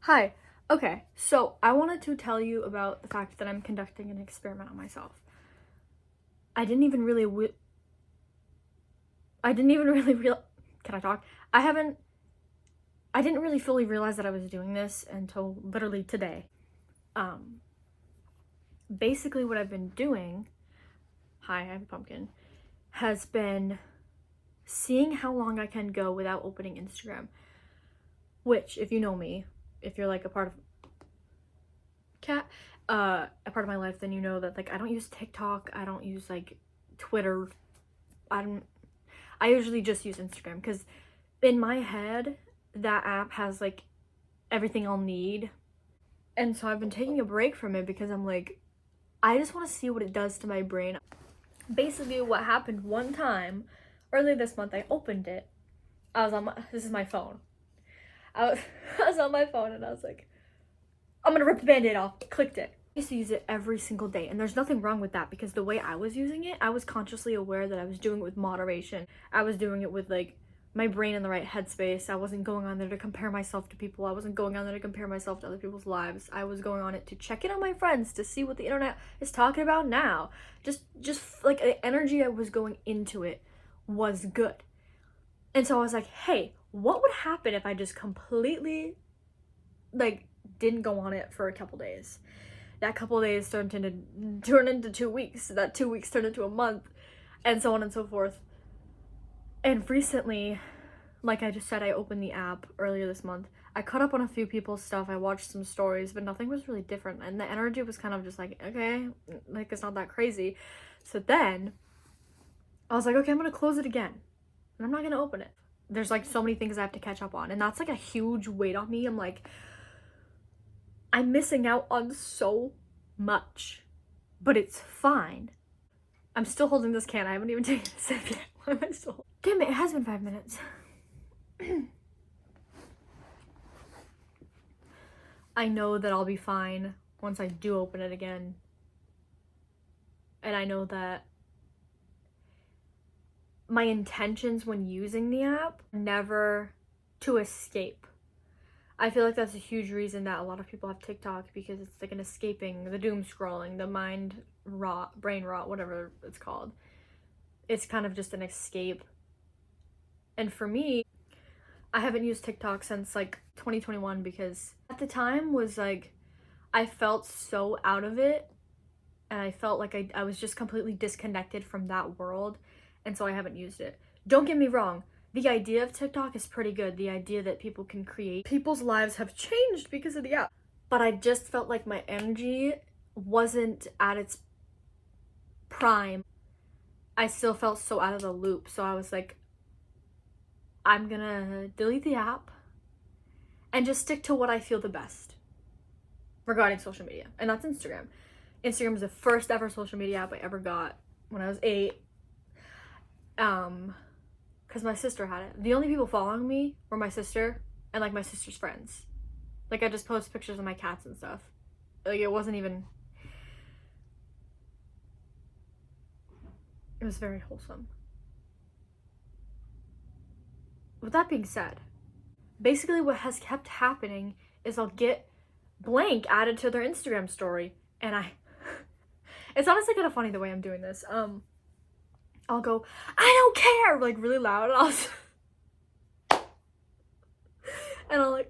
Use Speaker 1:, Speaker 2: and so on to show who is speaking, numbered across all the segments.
Speaker 1: Hi. Okay, so I wanted to tell you about the fact that I'm conducting an experiment on myself. I didn't even really I didn't even really real Can I talk? I didn't really fully realize that I was doing this until literally today. Um Basically what I've been doing, hi, I have a pumpkin, has been seeing how long I can go without opening Instagram. Which, if you know me, if you're like a part of cat a part of my life, then you know that like I don't use TikTok, I don't use like Twitter. I don't I usually just use Instagram because in my head that app has like everything I'll need. And so I've been taking a break from it because I'm like, I just want to see what it does to my brain. Basically what happened one time early this month, I opened it. This is my phone. I was, I was on my phone and I was like, I'm gonna rip the band-aid off. Clicked it. I used to use it every single day, and there's nothing wrong with that because the way I was using it, I was consciously aware that I was doing it with moderation. I was doing it with like my brain in the right headspace. I wasn't going on there to compare myself to people. I wasn't going on there to compare myself to other people's lives. I was going on it to check in on my friends, to see what the internet is talking about now. Just like the energy I was going into it was good. And so I was like, hey, what would happen if I just completely like didn't go on it for a couple days? That couple days turned into 2 weeks. That 2 weeks turned into a month, and so on and so forth. And recently, like I just said, I opened the app earlier this month. I caught up on a few people's stuff. I watched some stories, but nothing was really different. And the energy was kind of just like, okay, like it's not that crazy. So then I was like, okay, I'm gonna close it again. And I'm not gonna open it. There's like so many things I have to catch up on. And that's like a huge weight on me. I'm like, I'm missing out on so much, but it's fine. I'm still holding this can. I haven't even taken a sip yet. Why am I still? Damn it, it has been 5 minutes. I know that I'll be fine once I do open it again. And I know that my intentions when using the app are never to escape. I feel like that's a huge reason that a lot of people have TikTok, because it's like an escaping, the doom scrolling, the mind rot, brain rot, whatever it's called. It's kind of just an escape. And for me, I haven't used TikTok since like 2021 because at the time was like, I felt so out of it and I felt like I was just completely disconnected from that world, and so I haven't used it. Don't get me wrong, the idea of TikTok is pretty good. The idea that people can create, people's lives have changed because of the app. But I just felt like my energy wasn't at its prime. I still felt so out of the loop, so I was like, I'm gonna delete the app and just stick to what I feel the best regarding social media, and that's Instagram. Instagram was the first ever social media app I ever got when I was 8. Because my sister had it. The only people following me were my sister and like my sister's friends. Like I just post pictures of my cats and stuff. Like it wasn't even. It was very wholesome. With that being said, basically what has kept happening is I'll get blank added to their Instagram story, and it's honestly kind of funny the way I'm doing this. I'll go, I don't care, like really loud, and I'll like,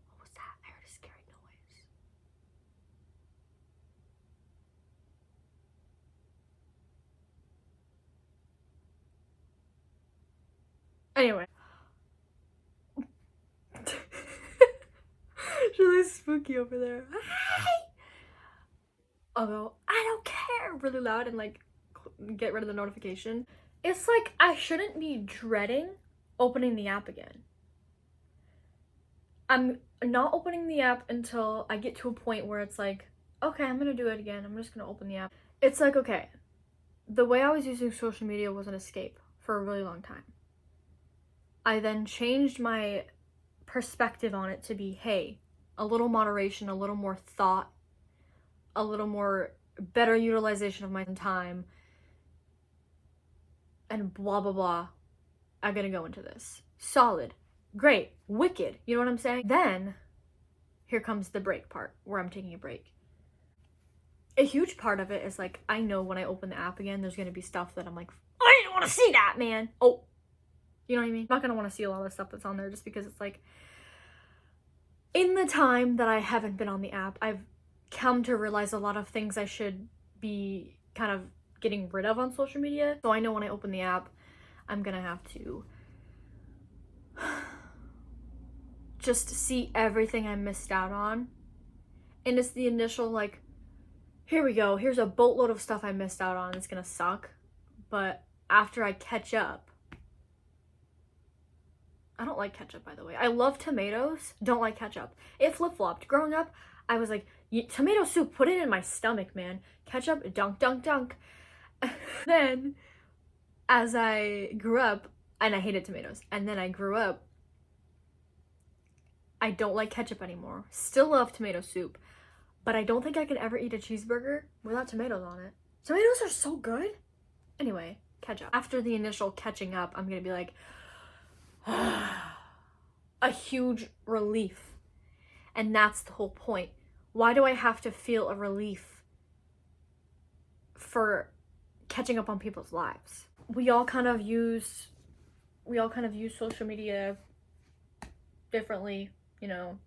Speaker 1: what was that? I heard a scary noise. Anyway. It's really spooky over there. I'll go, I don't care, really loud, and like get rid of the notification. It's like I shouldn't be dreading opening the app again. I'm not opening the app until I get to a point where it's like, okay, I'm gonna do it again. I'm just gonna open the app. It's like, okay, the way I was using social media was an escape for a really long time. I then changed my perspective on it to be, hey, a little moderation, a little more thought, a little more better utilization of my time. and blah blah blah are gonna go into this. Solid, great, wicked, you know what I'm saying? Then here comes the break part where I'm taking a break. A huge part of it is like, I know when I open the app again, there's gonna be stuff that I'm like, I didn't want to see that, man. Oh, you know what I mean? I'm not gonna want to see a lot of stuff that's on there just because it's like, in the time that I haven't been on the app, I've come to realize a lot of things I should be kind of getting rid of on social media. So I know when I open the app, I'm gonna have to just see everything I missed out on. And it's the initial like, here we go, here's a boatload of stuff I missed out on, it's gonna suck. But after I catch up, I don't like ketchup, by the way. I love tomatoes, don't like ketchup. It flip-flopped. Growing up, I was like, tomato soup, put it in my stomach, man. Ketchup, dunk, dunk, dunk. Then, as I grew up, and I hated tomatoes, and then I grew up, I don't like ketchup anymore. Still love tomato soup, but I don't think I could ever eat a cheeseburger without tomatoes on it. Tomatoes are so good. Anyway, ketchup. After the initial catching up, I'm gonna be like, a huge relief. And that's the whole point. Why do I have to feel a relief for catching up on people's lives? We all kind of use social media differently, you know.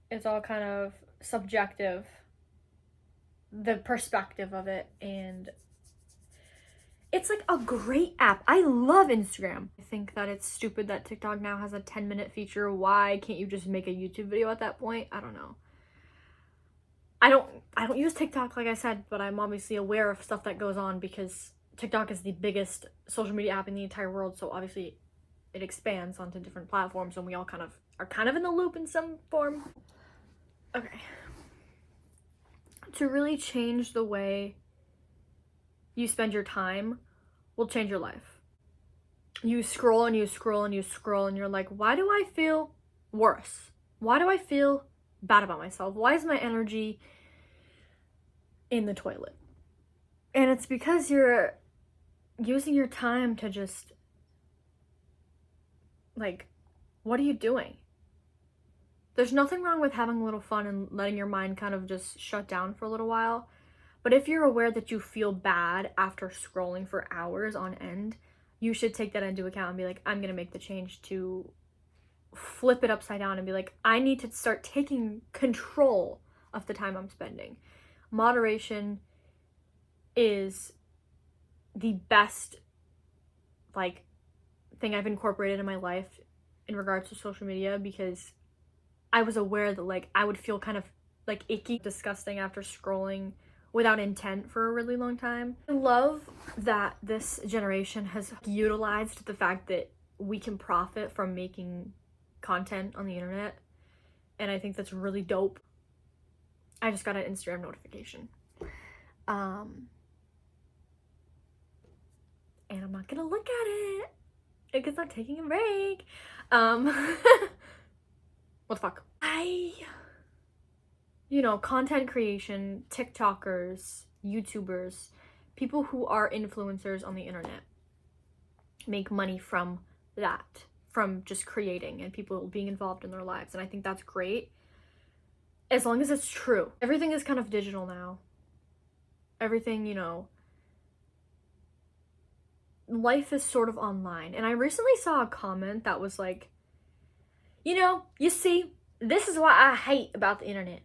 Speaker 1: It's all kind of subjective, the perspective of it, and it's like a great app. I love Instagram. I think that it's stupid that TikTok now has a 10-minute feature. Why can't you just make a YouTube video at that point? I don't know. I don't use TikTok, like I said, but I'm obviously aware of stuff that goes on because TikTok is the biggest social media app in the entire world, so obviously it expands onto different platforms and we all kind of are kind of in the loop in some form. Okay. To really change the way you spend your time will change your life. You scroll and you scroll and you scroll and you're like, why do I feel worse? Why do I feel bad about myself? Why is my energy in the toilet? And it's because you're using your time to just, like, what are you doing? There's nothing wrong with having a little fun and letting your mind kind of just shut down for a little while. But if you're aware that you feel bad after scrolling for hours on end, you should take that into account and be like, I'm gonna make the change to flip it upside down and be like, I need to start taking control of the time I'm spending. Moderation is the best, like, thing I've incorporated in my life in regards to social media, because I was aware that, like, I would feel kind of, like, icky, disgusting after scrolling without intent for a really long time. I love that this generation has utilized the fact that we can profit from making content on the internet, and I think that's really dope. I just got an Instagram notification. And I'm not gonna look at it because I'm taking a break. What the fuck? You know, content creation, TikTokers, YouTubers, people who are influencers on the internet make money from that, from just creating and people being involved in their lives. And I think that's great, as long as it's true. Everything is kind of digital now. Everything, you know, life is sort of online. And I recently saw a comment that was like, you know, you see, this is what I hate about the internet.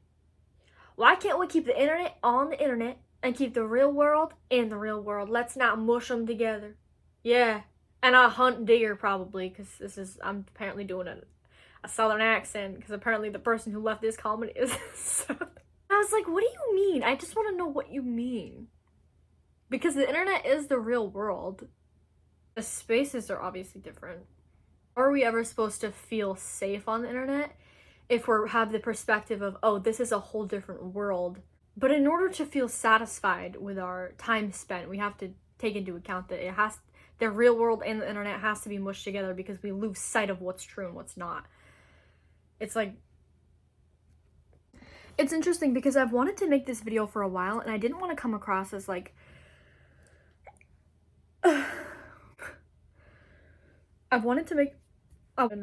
Speaker 1: Why can't we keep the internet on the internet and keep the real world in the real world? Let's not mush them together. Yeah. And I hunt deer probably, because I'm apparently doing a southern accent, because apparently the person who left this comment is southern. I was like, what do you mean? I just want to know what you mean. Because the internet is the real world. The spaces are obviously different. Are we ever supposed to feel safe on the internet if we have the perspective of, oh, this is a whole different world? But in order to feel satisfied with our time spent, we have to take into account that the real world and the internet has to be mushed together, because we lose sight of what's true and what's not. It's like, it's interesting because I've wanted to make this video for a while and I didn't want to come across as like I wanted to make I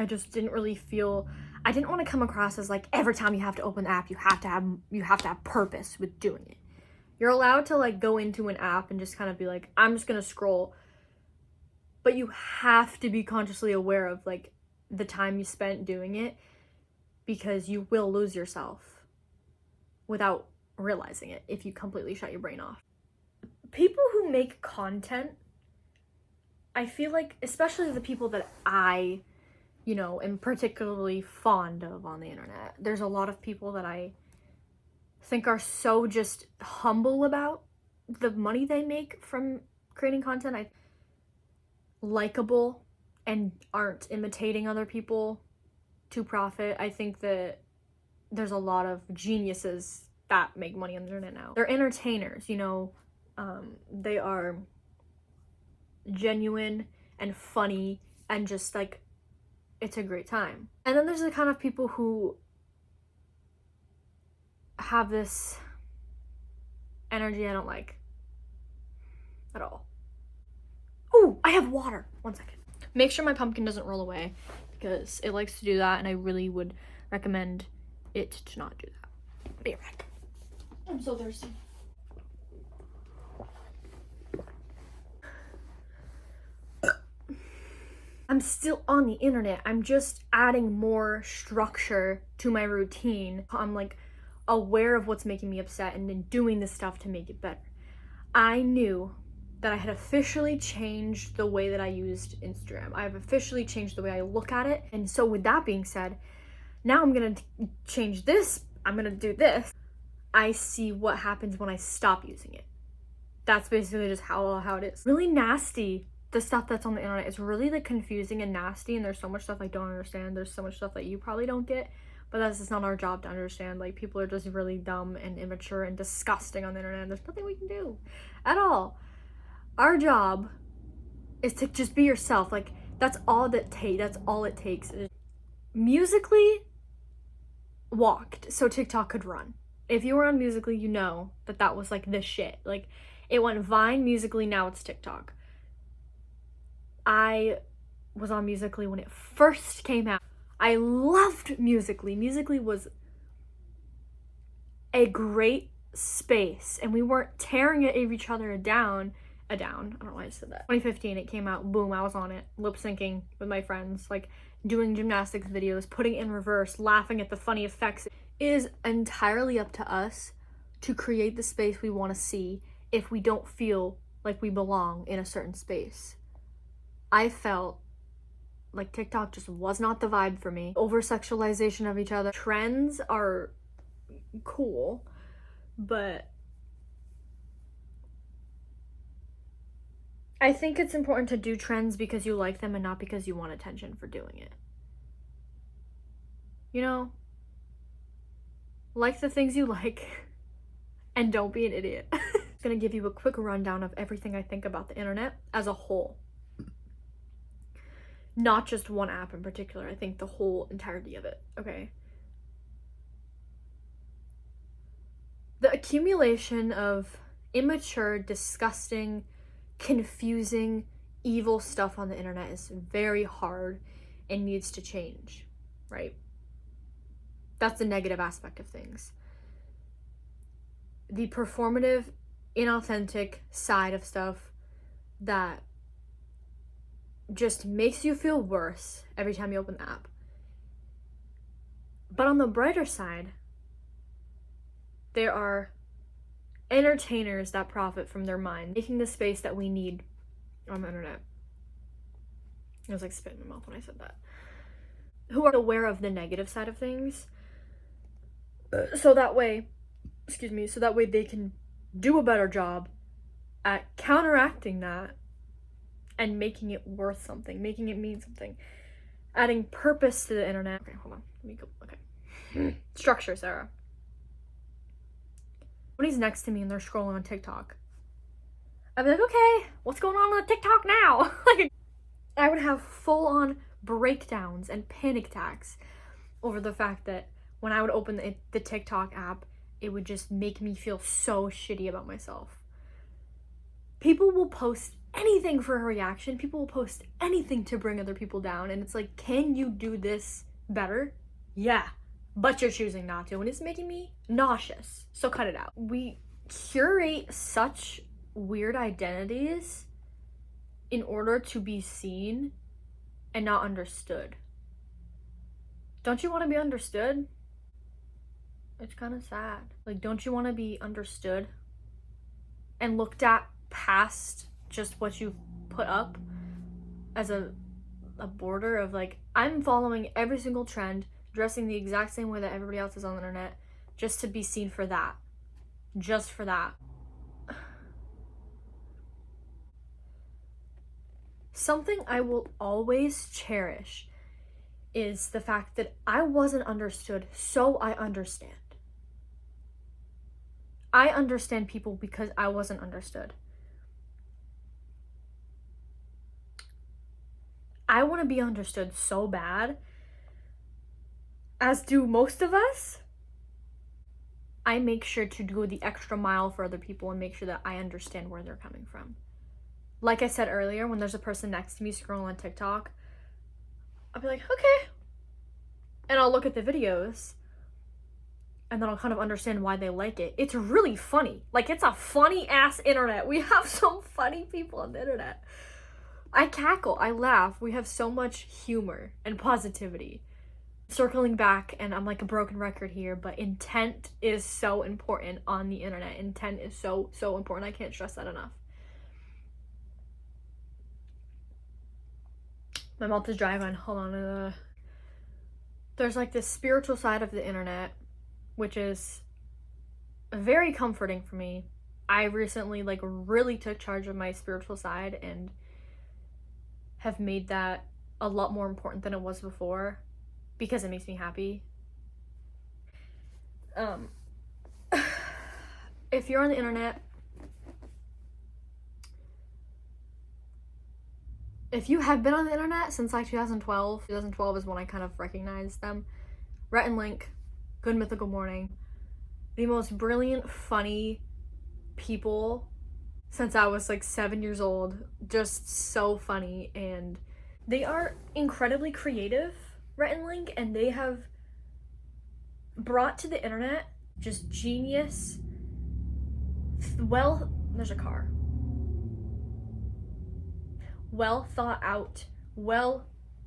Speaker 1: just didn't really feel, I didn't want to come across as like every time you have to open the app you have to have purpose with doing it. You're allowed to like go into an app and just kind of be like, I'm just gonna scroll, but you have to be consciously aware of like the time you spent doing it, because you will lose yourself without realizing it if you completely shut your brain off. People who make content, I feel like, especially the people that I, am particularly fond of on the internet, there's a lot of people that I think are so just humble about the money they make from creating content. Likable and aren't imitating other people to profit. I think that there's a lot of geniuses that make money on the internet now. They're entertainers, they are genuine and funny and just like, it's a great time. And then there's the kind of people who have this energy I don't like at all. Oh, I have water. 1 second. Make sure my pumpkin doesn't roll away because it likes to do that, and I really would recommend it to not do that. Be right back. I'm so thirsty. I'm still on the internet. I'm just adding more structure to my routine. I'm like aware of what's making me upset and then doing the stuff to make it better. I knew that I had officially changed the way that I used Instagram. I have officially changed the way I look at it. And so with that being said, now I'm gonna change this. I'm gonna do this. I see what happens when I stop using it. That's basically just how it is. Really nasty. The stuff that's on the internet is really like confusing and nasty, and there's so much stuff I don't understand. There's so much stuff that you probably don't get, but that's just not our job to understand. Like, people are just really dumb and immature and disgusting on the internet, and there's nothing we can do at all. Our job is to just be yourself. Like, that's all it takes. Musically walked so TikTok could run. If you were on Musically, you know that was like the shit. Like, it went Vine, Musically, now it's TikTok. I was on Musically when it first came out. I loved Musically. Musically was a great space, and we weren't tearing each other down. I don't know why I said that. 2015, it came out, boom, I was on it, lip syncing with my friends, like doing gymnastics videos, putting it in reverse, laughing at the funny effects. It is entirely up to us to create the space we want to see if we don't feel like we belong in a certain space. I felt like TikTok just was not the vibe for me. Over-sexualization of each other. Trends are cool, but I think it's important to do trends because you like them and not because you want attention for doing it. Like the things you like and don't be an idiot. I'm gonna give you a quick rundown of everything I think about the internet as a whole. Not just one app in particular, I think the whole entirety of it, okay? The accumulation of immature, disgusting, confusing, evil stuff on the internet is very hard and needs to change, right? That's the negative aspect of things. The performative, inauthentic side of stuff that just makes you feel worse every time you open the app. But on the brighter side, there are entertainers that profit from their mind, making the space that we need on the internet. I was like spitting in my mouth when I said that. Who are aware of the negative side of things, so that way they can do a better job at counteracting that and making it worth something, making it mean something, adding purpose to the internet. Okay, hold on. Let me go. Okay. Structure, Sarah. Somebody's next to me and they're scrolling on TikTok. I'd be like, okay, what's going on with TikTok now? Like, I would have full-on breakdowns and panic attacks over the fact that when I would open the TikTok app, it would just make me feel so shitty about myself. People will post anything for a reaction. People will post anything to bring other people down. And it's like, can you do this better? Yeah, but you're choosing not to. And it's making me nauseous. So cut it out. We curate such weird identities in order to be seen and not understood. Don't you want to be understood? It's kind of sad. Like, don't you want to be understood and looked at past just what you put up as a border of like, I'm following every single trend, dressing the exact same way that everybody else is on the internet, just to be seen for that. Just for that. Something I will always cherish is the fact that I wasn't understood, so I understand. I understand people because I wasn't understood. I want to be understood so bad, as do most of us. I make sure to go the extra mile for other people and make sure that I understand where they're coming from. Like I said earlier, when there's a person next to me scrolling on TikTok, I'll be like, okay. And I'll look at the videos and then I'll kind of understand why they like it. It's really funny. Like, it's a funny ass internet. We have some funny people on the internet. I cackle, I laugh. We have so much humor and positivity. Circling back, and I'm like a broken record here, but intent is so important on the internet. Intent is so important. I can't stress that enough. My mouth is dry again. Hold on. There's like this spiritual side of the internet, which is very comforting for me. I recently like really took charge of my spiritual side and have made that a lot more important than it was before because it makes me happy. If you're on the internet, if you have been on the internet since like 2012 is when I kind of recognized them. Rhett and Link, Good Mythical Morning, the most brilliant, funny people since I was like 7 years old. Just so funny, and they are incredibly creative, Rhett and Link, and they have brought to the internet just genius. Well, there's a car. Well thought out,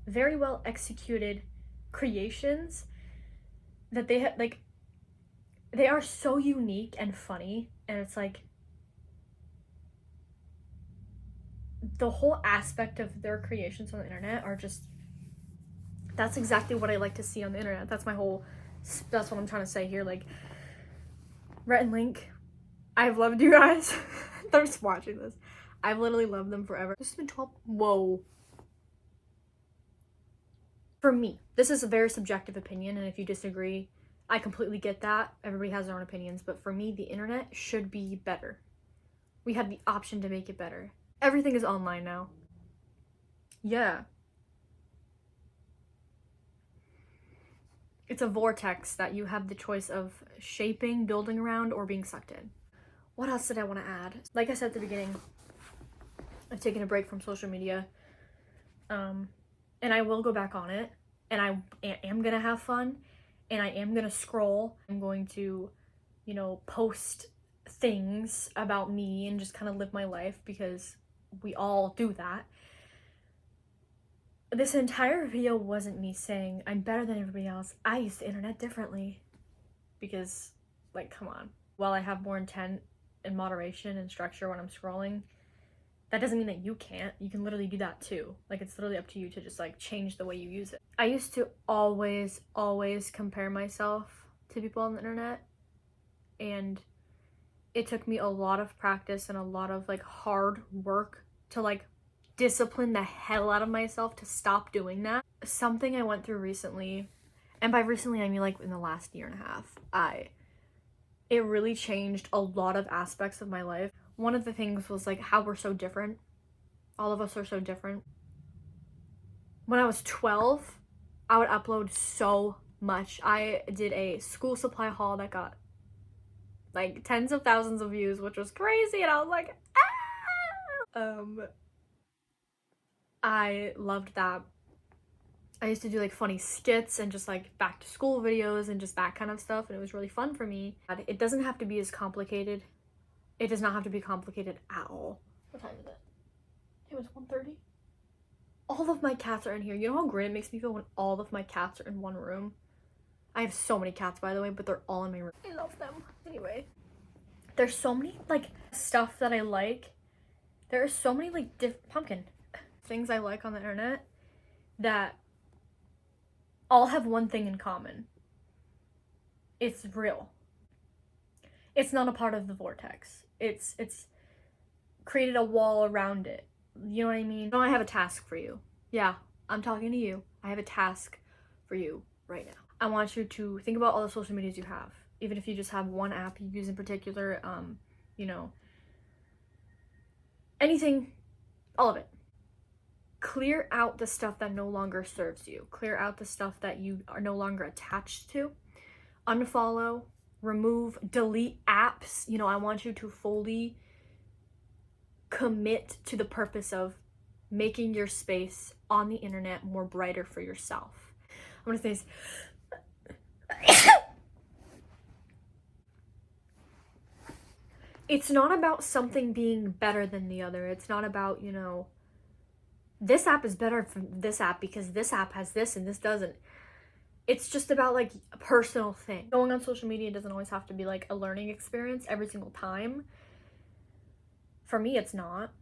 Speaker 1: very well executed creations that they have, like, they are so unique and funny, and it's like the whole aspect of their creations on the internet are just, that's exactly what I like to see on the internet. That's what I'm trying to say here. Like, Rhett and Link, I've loved you guys. They're just watching this. I've literally loved them forever. This has been 12. Whoa. For me, this is a very subjective opinion, and if you disagree, I completely get that. Everybody has their own opinions, but for me, the internet should be better. We have the option to make it better. Everything is online now. Yeah. It's a vortex that you have the choice of shaping, building around, or being sucked in. What else did I want to add? Like I said at the beginning, I've taken a break from social media, and I will go back on it, and I am gonna have fun, and I am gonna scroll. I'm going to, post things about me and just kind of live my life, because we all do that. This entire video wasn't me saying I'm better than everybody else. I use the internet differently, because, like, come on. While I have more intent and moderation and structure when I'm scrolling, that doesn't mean that you can't. You can literally do that too. Like, it's literally up to you to just like change the way you use it. I used to always compare myself to people on the internet, and it took me a lot of practice and a lot of like hard work to like discipline the hell out of myself to stop doing that. Something I went through recently, and by recently I mean like in the last year and a half, it really changed a lot of aspects of my life. One of the things was like how we're so different. All of us are so different. When I was 12, I would upload so much. I did a school supply haul that got like tens of thousands of views, which was crazy, and I was like, I loved that. I used to do like funny skits and just like back to school videos and just that kind of stuff, and it was really fun for me. It doesn't have to be as complicated. It does not have to be complicated at all. What time is it? It was 1:30. All of my cats are in here. You know how great it makes me feel when all of my cats are in one room? I have so many cats, by the way, but they're all in my room. I love them. Anyway, there's so many like stuff that I like. There are so many like pumpkin things I like on the internet that all have one thing in common. It's real. It's not a part of the vortex. It's created a wall around it. You know what I mean? No, I have a task for you. Yeah, I'm talking to you. I have a task for you right now. I want you to think about all the social medias you have. Even if you just have one app you use in particular, you know, anything, all of it. Clear out the stuff that no longer serves you. Clear out the stuff that you are no longer attached to. Unfollow, remove, delete apps. You know, I want you to fully commit to the purpose of making your space on the internet more brighter for yourself. I'm gonna say this. It's not about something being better than the other. It's not about, you know, this app is better from this app because this app has this and this doesn't. It's just about like a personal thing. Going on social media doesn't always have to be like a learning experience every single time. For me, it's not.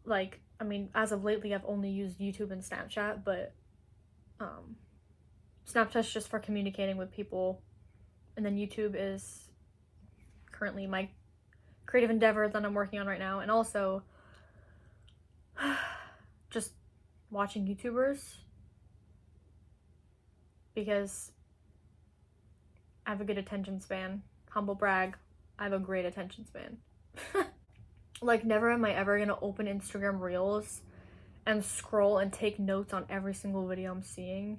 Speaker 1: Like, I mean, as of lately, I've only used YouTube and Snapchat, but Snapchat's just for communicating with people, and then YouTube is currently my creative endeavor that I'm working on right now, and also just watching YouTubers because I have a good attention span. Humble brag, I have a great attention span. Like, never am I ever gonna open Instagram Reels and scroll and take notes on every single video I'm seeing,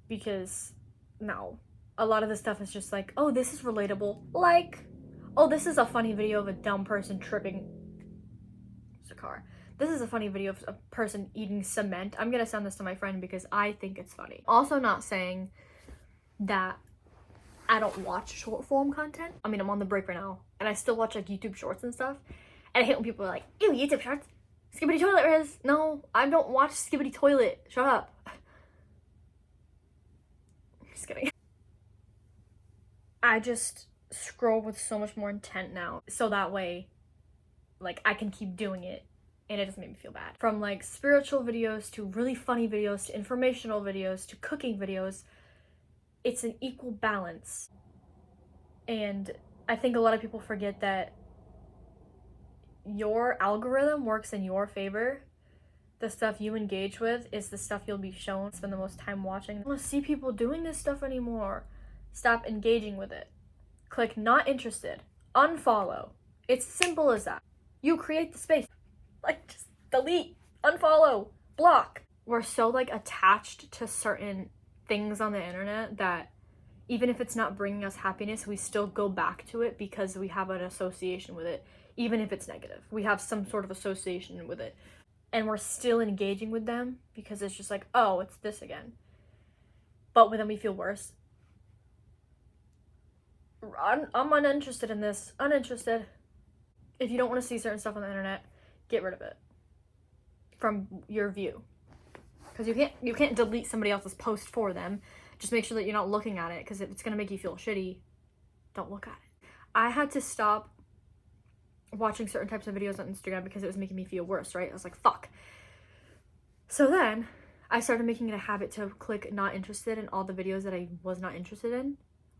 Speaker 1: because no. A lot of the stuff is just like, oh, this is relatable. Like, oh, this is a funny video of a dumb person tripping. It's a car. This is a funny video of a person eating cement. I'm gonna send this to my friend because I think it's funny. Also, not saying that I don't watch short form content. I mean, I'm on the break right now, and I still watch like YouTube shorts and stuff. And I hate when people are like, ew, YouTube shorts. Skibbity Toilet Riz. No, I don't watch Skibbity Toilet. Shut up. Just kidding. I just scroll with so much more intent now. So that way, like, I can keep doing it and it doesn't make me feel bad. From like spiritual videos to really funny videos to informational videos to cooking videos, it's an equal balance. And I think a lot of people forget that your algorithm works in your favor. The stuff you engage with is the stuff you'll be shown. Spend the most time watching. I don't want to see people doing this stuff anymore. Stop engaging with it. Click not interested. Unfollow. It's simple as that. You create the space. Like, just delete, unfollow, block. We're so like attached to certain things on the internet that even if it's not bringing us happiness, we still go back to it because we have an association with it. Even if it's negative, we have some sort of association with it, and we're still engaging with them because it's just like, oh, it's this again. But then we feel worse. I'm uninterested in this. Uninterested. If you don't want to see certain stuff on the internet, get rid of it from your view, because you can't delete somebody else's post for them. Just make sure that you're not looking at it, because if it's gonna make you feel shitty, don't look at it. I had to stop watching certain types of videos on Instagram because it was making me feel worse, right? I was like, fuck. So then I started making it a habit to click not interested in all the videos that I was not interested in.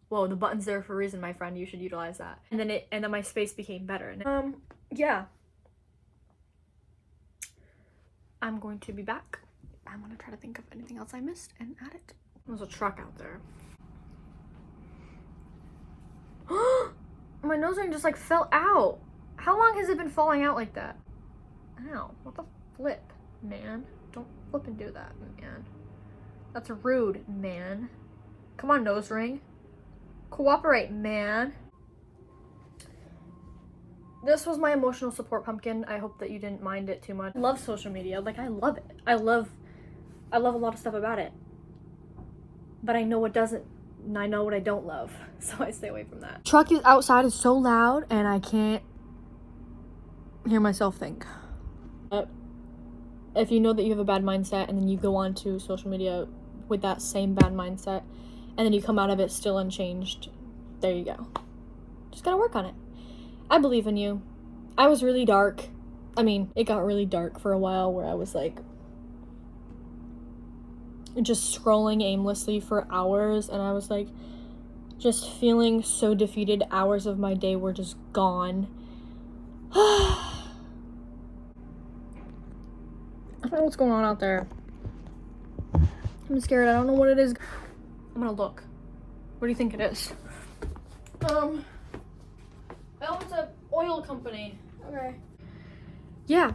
Speaker 1: Whoa, the button's there for a reason, my friend. You should utilize that. And then my space became better. And yeah. I'm going to be back. I'm gonna try to think of anything else I missed and add it. There's a truck out there. My nose ring just like fell out. How long has it been falling out like that? Ow, what the flip, man? Don't flip and do that, man. That's rude, man. Come on, nose ring. Cooperate, man. this was my emotional support pumpkin. I hope that you didn't mind it too much. I love social media. Like, I love it. I love a lot of stuff about it. But I know what doesn't, and I know what I don't love. So I stay away from that. Truck is outside is so loud and I can't hear myself think. If you know that you have a bad mindset and then you go on to social media with that same bad mindset and then you come out of it still unchanged, there you go. Just gotta work on it. I believe in you. I was really dark. I mean, it got really dark for a while where I was like just scrolling aimlessly for hours and I was like just feeling so defeated. Hours of my day were just gone. I don't know what's going on out there. I'm scared. I don't know what it is. I'm gonna look. What do you think it is? Oh, it's a oil company. Okay. Yeah.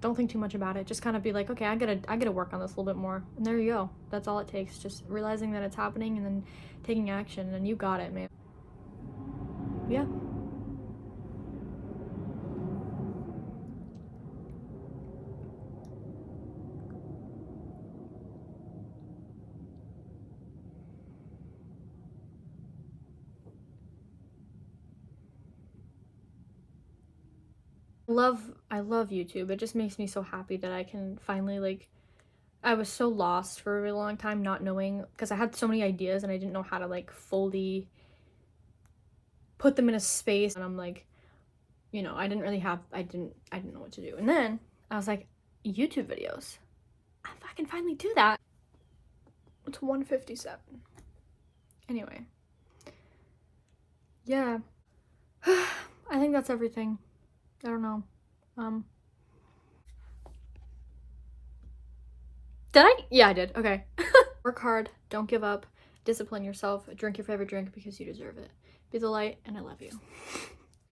Speaker 1: Don't think too much about it. Just kind of be like, okay, I gotta work on this a little bit more. And there you go. That's all it takes. Just realizing that it's happening and then taking action, and you got it, man. Yeah. I love YouTube. It just makes me so happy that I can finally, like, I was so lost for a really long time not knowing, because I had so many ideas and I didn't know how to like fully put them in a space, and I'm like, you know, I didn't know what to do. And then I was like, YouTube videos. I can finally do that. It's 1:57. Anyway. Yeah. I think that's everything. I don't know. Did I? Yeah, I did. Okay. Work hard. Don't give up. Discipline yourself. Drink your favorite drink because you deserve it. Be the light, and I love you.